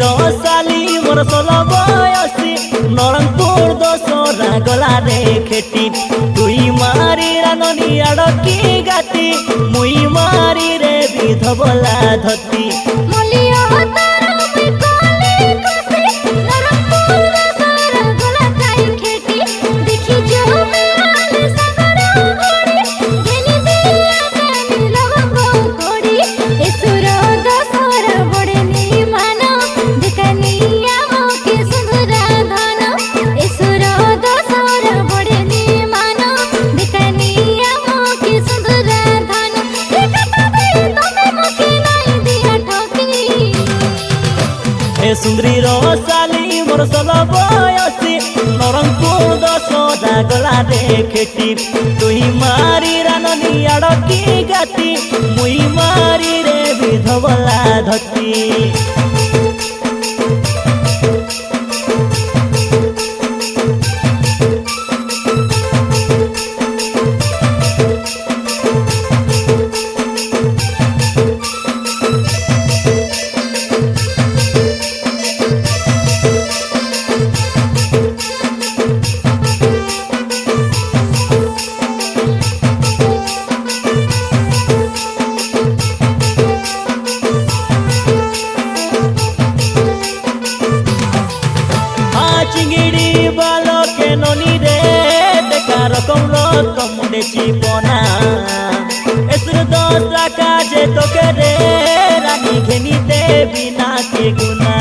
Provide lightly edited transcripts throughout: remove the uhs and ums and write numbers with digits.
साली मोर 16 बयसी नरंगपुर दशहरा गला रे खेटी तुई मारी राननी आड़की गाती मुई मारी रे विधबला धती सुंदरी साली मोर 16 बयसी नरंगपुर दशहरा गला रे खेटी तुई मारी राननी आड़की गाती मुई मारी रे विधबला धती चिंगिड़ी बालो के नोनी रे देखा रकम मुंडे चिपना एसर दसरा काजे तो के रे रानी घेनी दे बिना के गुना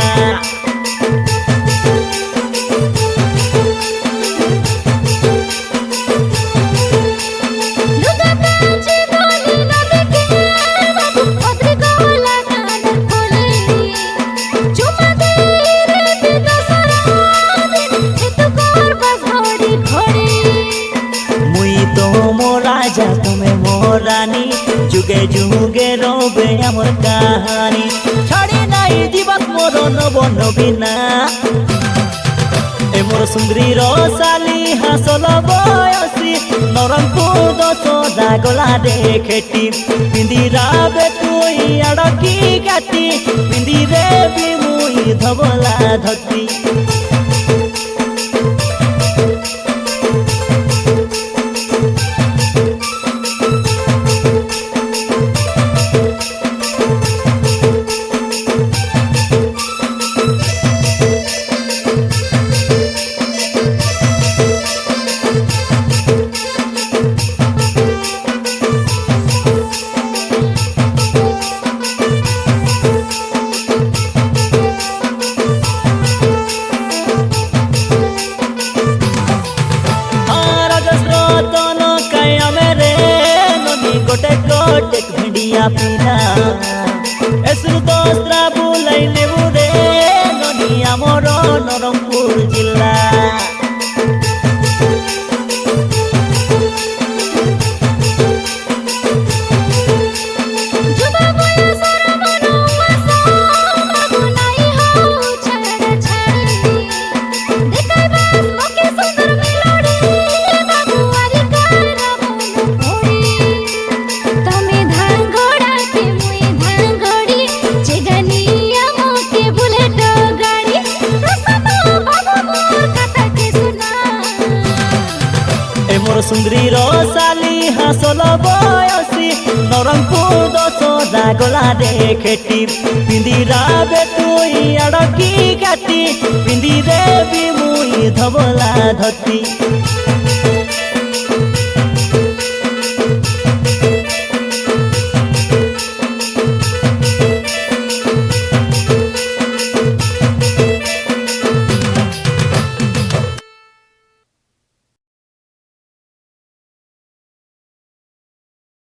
राजा तुम्हें मोरानी जुगे जुगे रोबे आमर कहानी छाड़ी नाई दिवस मोर नब नबीना ए मोर सुंदरी साली 16 बयसी नरंगपुर दशहरा गला रे खेटी पिंदी राबे तुई आड़की गाती पिंदी रे भी मुई धबला धती गोटे गोटे भिंडिया पीना एसर दसरा बुलाई नेबू रे ननिया मोर नरंगपुर जिला सुंदरी साली 16 बयसी नरंगपुर दशहरा गला रे खेटी पिंदी राबे तुई आड़की गाती पिंदी रे भी मुई धबला धती।